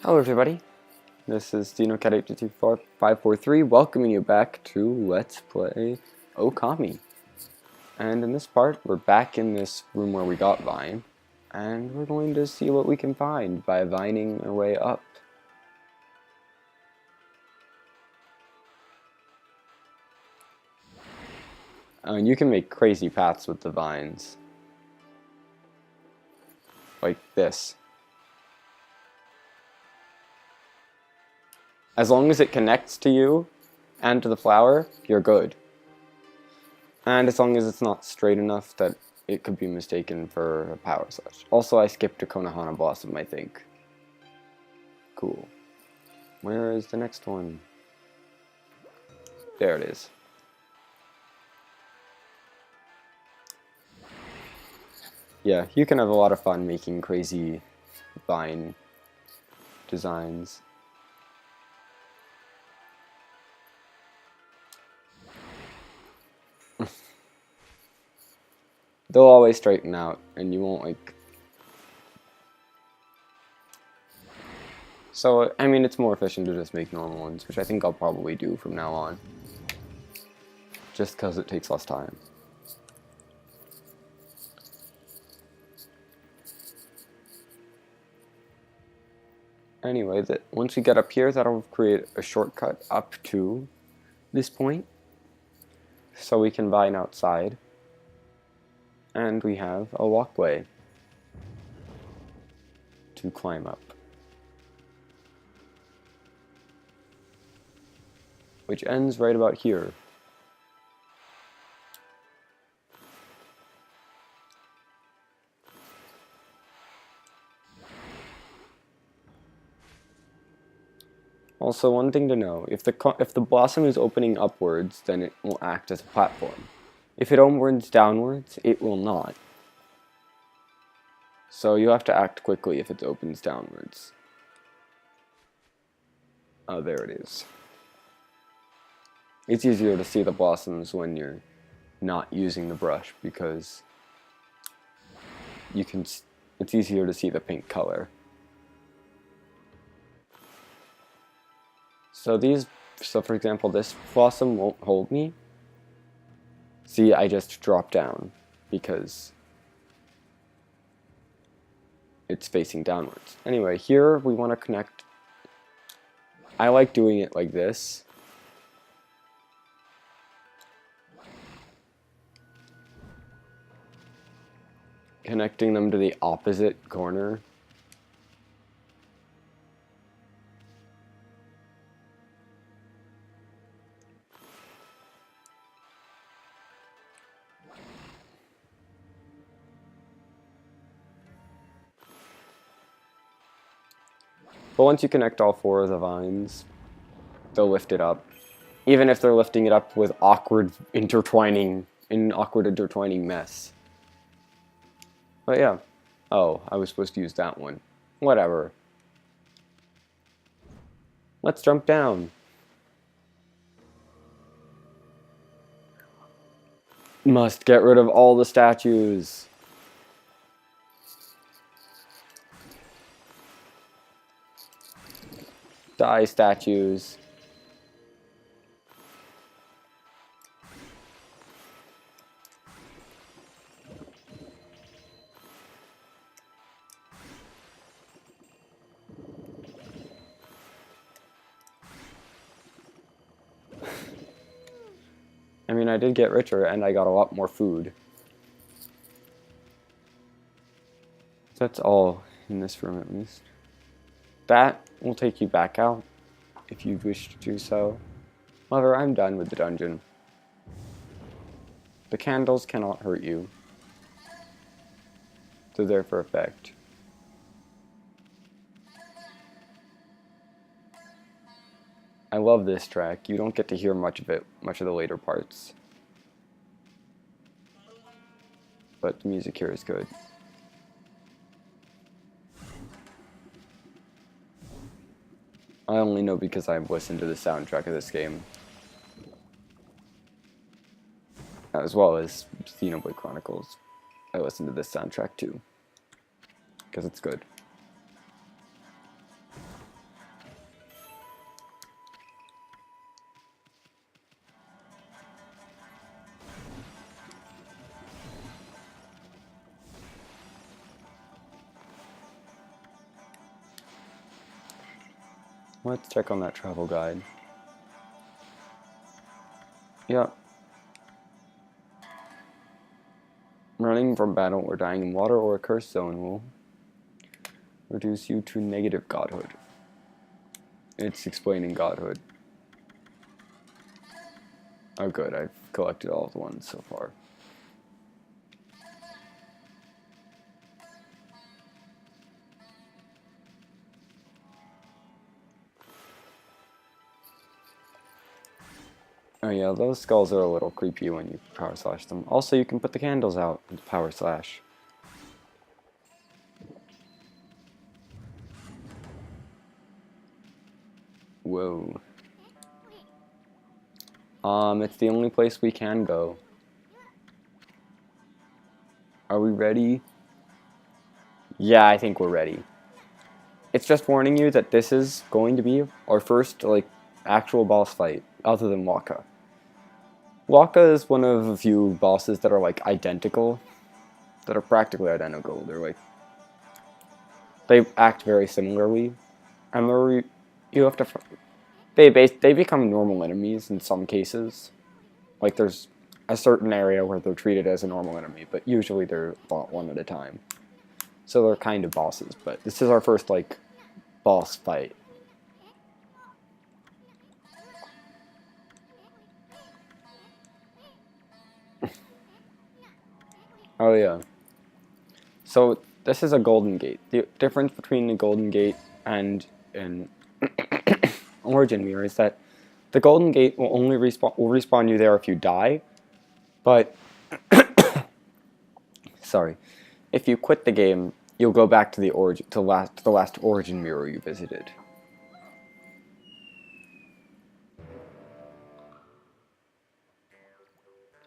Hello everybody, this is DinoCat822543 welcoming you back to Let's Play Okami. And in this part, we're back in this room where we got Vine, and we're going to see what we can find by vining our way up. And you can make crazy paths with the vines. Like this. As long as it connects to you and to the flower, you're good. And as long as it's not straight enough that it could be mistaken for a power slash. Also, I skipped a Konohana Blossom, I think. Cool. Where is the next one? There it is. Yeah, you can have a lot of fun making crazy vine designs. They'll always straighten out, and you won't like... So, I mean, it's more efficient to just make normal ones, which I think I'll probably do from now on. Just because it takes less time. Anyway, once we get up here, that'll create a shortcut up to this point. So we can vine outside. And we have a walkway to climb up, which ends right about here. Also, one thing to know, if the blossom is opening upwards, then it will act as a platform. If it opens downwards, it will not. So you have to act quickly if it opens downwards. Oh, there it is. It's easier to see the blossoms when you're not using the brush because it's easier to see the pink color. So for example, this blossom won't hold me. See, I just dropped down because it's facing downwards. Anyway, here we want to connect. I like doing it like this. Connecting them to the opposite corner. But once you connect all four of the vines, they'll lift it up. Even if they're lifting it up with awkward intertwining mess. But yeah. Oh, I was supposed to use that one. Whatever. Let's jump down. Must get rid of all the statues. Die, statues. I mean, I did get richer, and I got a lot more food. So that's all in this room, at least. That will take you back out, if you wish to do so. However, I'm done with the dungeon. The candles cannot hurt you. They're there for effect. I love this track. You don't get to hear much of the later parts. But the music here is good. I only know because I've listened to the soundtrack of this game. As well as Xenoblade Chronicles. I listened to this soundtrack too. Because it's good. Let's check on that travel guide. Yep. Running from battle or dying in water or a cursed zone will reduce you to negative godhood. It's explaining godhood. Oh good, I've collected all the ones so far. Oh yeah, those skulls are a little creepy when you power slash them. Also, you can put the candles out and power slash. Whoa. It's the only place we can go. Are we ready? Yeah, I think we're ready. It's just warning you that this is going to be our first, like, actual boss fight, other than Waka. Waka is one of a few bosses that are, like, identical. That are practically identical. They're, like... They act very similarly. And you have to... They become normal enemies in some cases. Like, there's a certain area where they're treated as a normal enemy, but usually they're fought one at a time. So they're kind of bosses, but this is our first, like, boss fight. Oh, yeah. So, this is a golden gate. The difference between the golden gate and an origin mirror is that the golden gate will only respawn you there if you die, but sorry, if you quit the game, you'll go back to the last origin mirror you visited.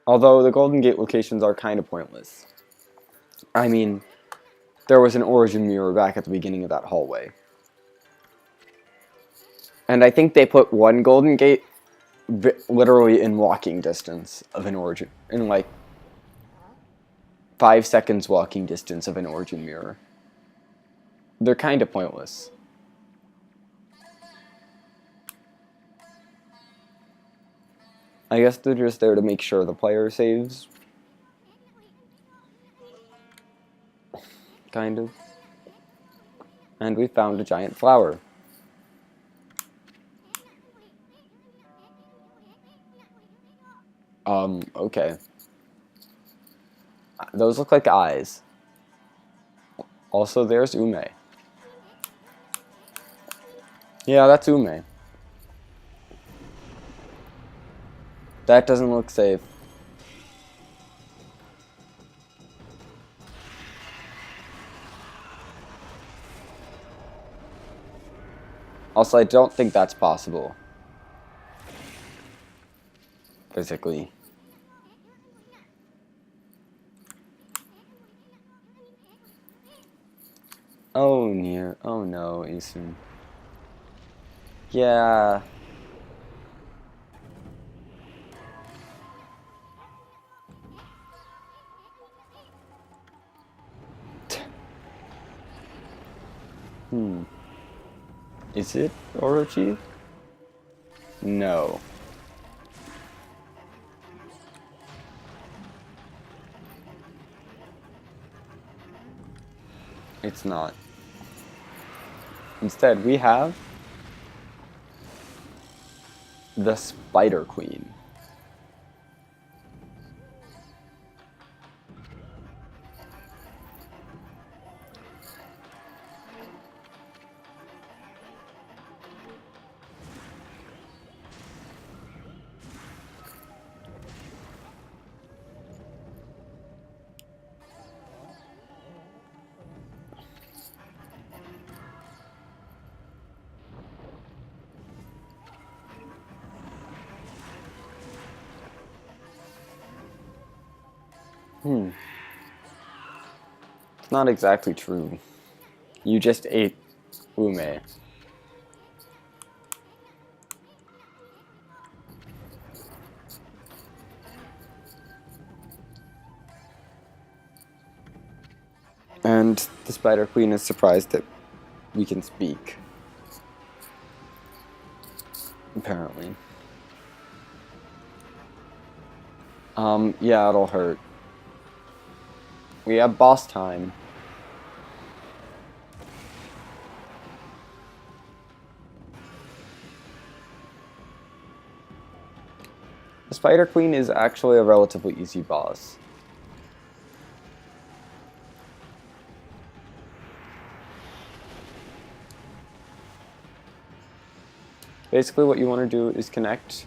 Although the golden gate locations are kind of pointless. I mean, there was an origin mirror back at the beginning of that hallway. And I think they put one golden gate literally in walking distance of an origin, in like 5 seconds walking distance of an origin mirror. They're kind of pointless. I guess they're just there to make sure the player saves. Kind of. And we found a giant flower. Okay. Those look like eyes. Also, there's Ume. Yeah, that's Ume. That doesn't look safe. Also, I don't think that's possible. Physically. Oh, near. Oh no, Isun. Yeah. Is it Orochi? No. It's not. Instead, we have the Spider Queen. It's not exactly true. You just ate Ume. And the Spider Queen is surprised that we can speak. apparently. Yeah, it'll hurt. We have boss time. The Spider Queen is actually a relatively easy boss. Basically what you want to do is connect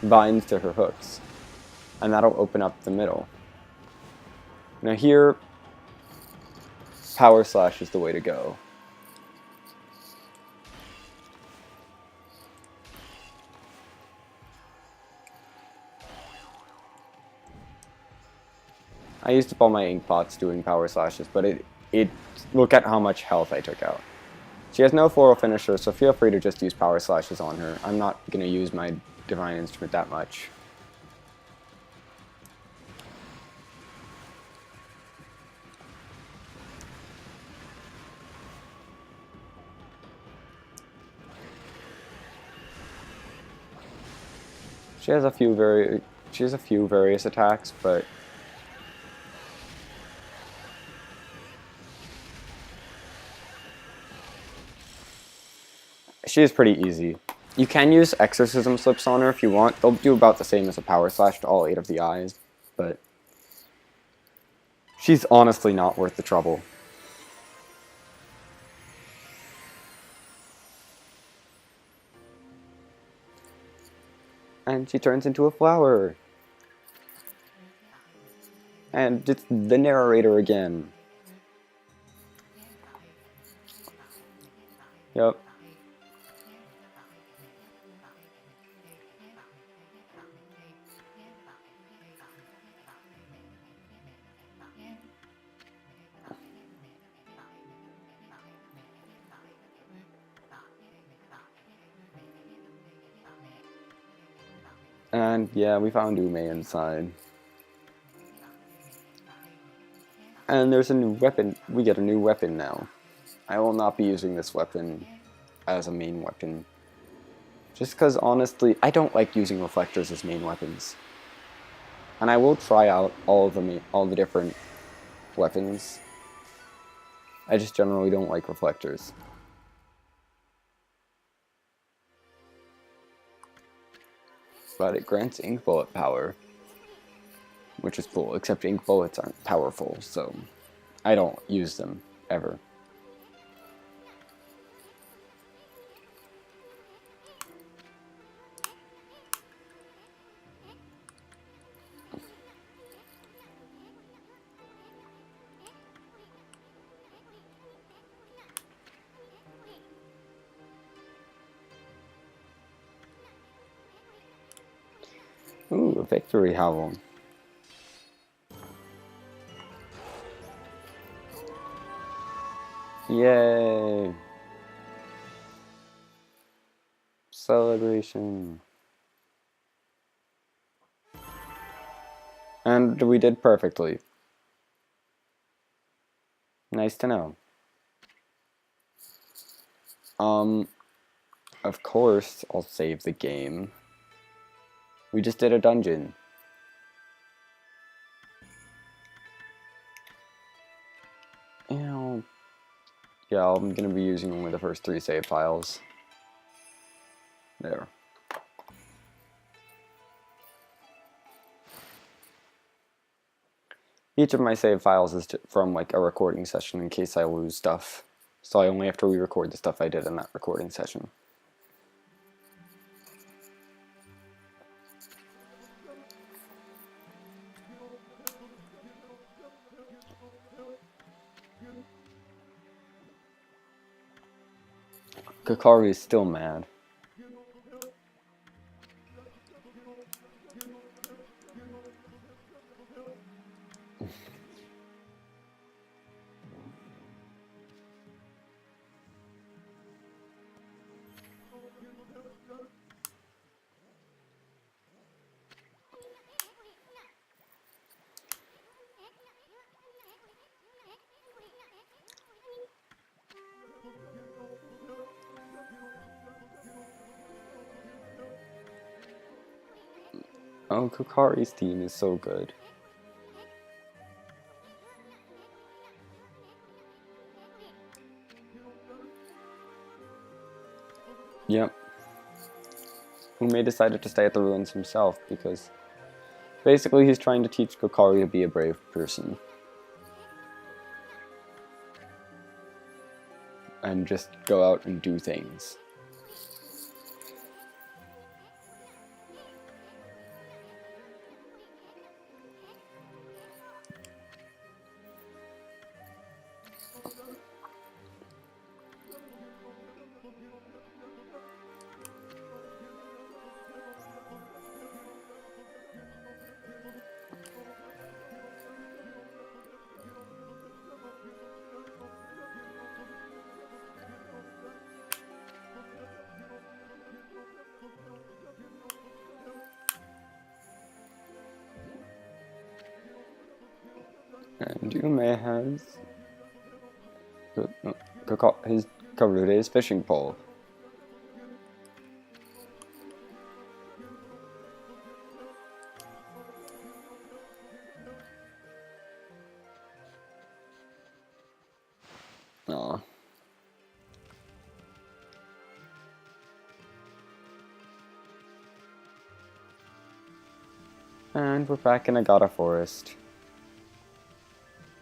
vines to her hooks, and that'll open up the middle. Now here, Power Slash is the way to go. I used up all my ink pots doing Power Slashes, but look at how much health I took out. She has no floral finisher, so feel free to just use Power Slashes on her. I'm not going to use my Divine Instrument that much. She has a few various attacks, but she is pretty easy. You can use Exorcism Slips on her if you want. They'll do about the same as a Power Slash to all 8 of the eyes, but she's honestly not worth the trouble. And she turns into a flower. And it's the narrator again. Yep. And yeah, we found Ume inside. And there's a new weapon. We get a new weapon now. I will not be using this weapon as a main weapon. Just because, honestly, I don't like using reflectors as main weapons. And I will try out all the different weapons. I just generally don't like reflectors. But it grants ink bullet power, which is cool, except ink bullets aren't powerful, so I don't use them, ever. Ooh, a victory howl. Yay! Celebration. And we did perfectly. Nice to know. Of course, I'll save the game. We just did a dungeon. Yeah, I'm gonna be using only the first 3 save files. There. Each of my save files is from like a recording session in case I lose stuff. So I only have to re-record the stuff I did in that recording session. Kakari is still mad. Oh, Kukari's theme is so good. Yep. Ume decided to stay at the ruins himself because basically he's trying to teach Kokari to be a brave person. And just go out and do things. And Ume has his covered his fishing pole. Aw. And we're back in Agata Forest.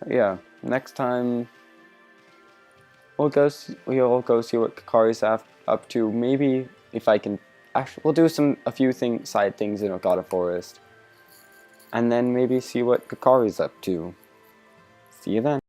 Yeah, next time we'll go see what Kakari's up to. Maybe if I can, actually, we'll do a few side things in Agata Forest, and then maybe see what Kakari's up to. See you then.